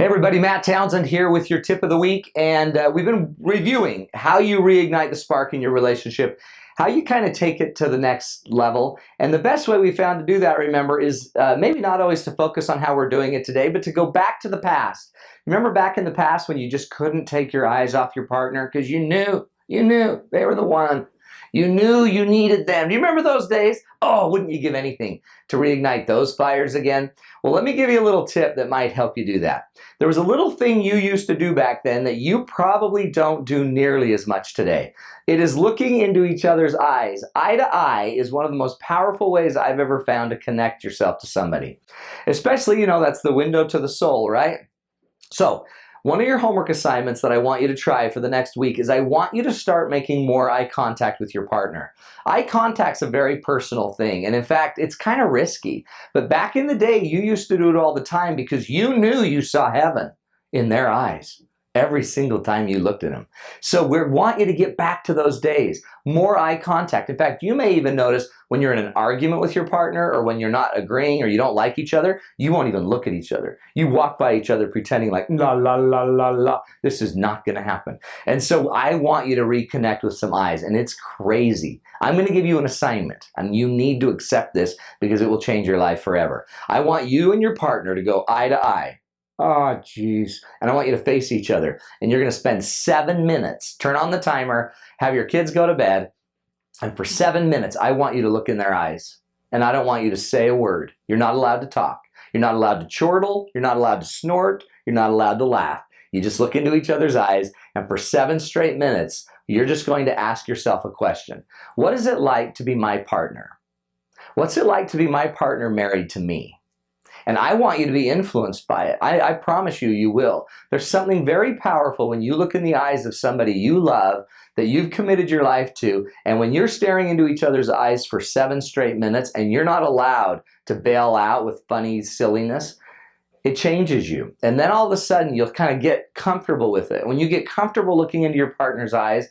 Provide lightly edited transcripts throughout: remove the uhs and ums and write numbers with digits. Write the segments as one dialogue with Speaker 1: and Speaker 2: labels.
Speaker 1: Hey everybody, Matt Townsend here with your tip of the week, and we've been reviewing how you reignite the spark in your relationship, how you kind of take it to the next level. And the best way we found to do that, remember, is maybe not always to focus on how we're doing it today, but to go back to the past. Remember back in the past when you just couldn't take your eyes off your partner because you knew they were the one. You knew you needed them. Do you remember those days? Oh, wouldn't you give anything to reignite those fires again? Well, let me give you a little tip that might help you do that. There was a little thing you used to do back then that you probably don't do nearly as much today. It is looking into each other's eyes. Eye to eye is one of the most powerful ways I've ever found to connect yourself to somebody. Especially, that's the window to the soul, right? So, one of your homework assignments that I want you to try for the next week is I want you to start making more eye contact with your partner. Eye contact's a very personal thing, and in fact, it's kind of risky. But back in the day, you used to do it all the time because you knew you saw heaven in their eyes every single time you looked at them. So we want you to get back to those days. More eye contact. In fact, you may even notice when you're in an argument with your partner or when you're not agreeing or you don't like each other, you won't even look at each other. You walk by each other pretending like, la, la, la, la, la. This is not going to happen. And so I want you to reconnect with some eyes, and it's crazy. I'm going to give you an assignment, and you need to accept this because it will change your life forever. I want you and your partner to go eye to eye. Oh, geez. And I want you to face each other. And you're going to spend 7 minutes. Turn on the timer, have your kids go to bed. And for 7 minutes, I want you to look in their eyes. And I don't want you to say a word. You're not allowed to talk. You're not allowed to chortle. You're not allowed to snort. You're not allowed to laugh. You just look into each other's eyes. And for 7 straight minutes, you're just going to ask yourself a question. What is it like to be my partner? What's it like to be my partner married to me? And I want you to be influenced by it. I promise you, you will. There's something very powerful when you look in the eyes of somebody you love, that you've committed your life to, and when you're staring into each other's eyes for 7 straight minutes and you're not allowed to bail out with funny silliness, it changes you. And then all of a sudden, you'll kind of get comfortable with it. When you get comfortable looking into your partner's eyes,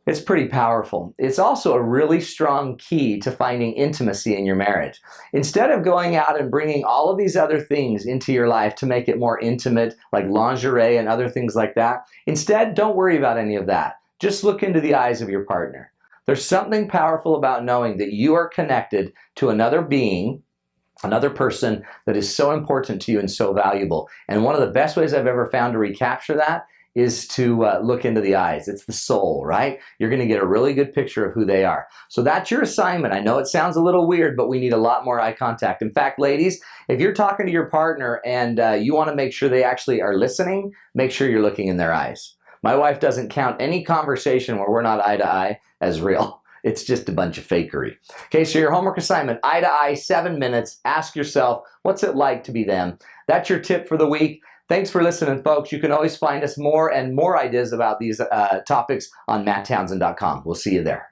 Speaker 1: it's pretty powerful. It's also a really strong key to finding intimacy in your marriage. Instead of going out and bringing all of these other things into your life to make it more intimate, like lingerie and other things like that, instead, don't worry about any of that. Just look into the eyes of your partner. There's something powerful about knowing that you are connected to another being, another person that is so important to you and so valuable. And one of the best ways I've ever found to recapture that is to look into the eyes. It's the soul, right? You're going to get a really good picture of who they are. So that's your assignment. I know it sounds a little weird, but we need a lot more eye contact. In fact, ladies, if you're talking to your partner and you want to make sure they actually are listening, make sure you're looking in their eyes. My wife doesn't count any conversation where we're not eye to eye as real. It's just a bunch of fakery. Okay, so your homework assignment, eye to eye, 7 minutes. Ask yourself, what's it like to be them? That's your tip for the week. Thanks for listening, folks. You can always find us more and more ideas about these topics on matttownsend.com. We'll see you there.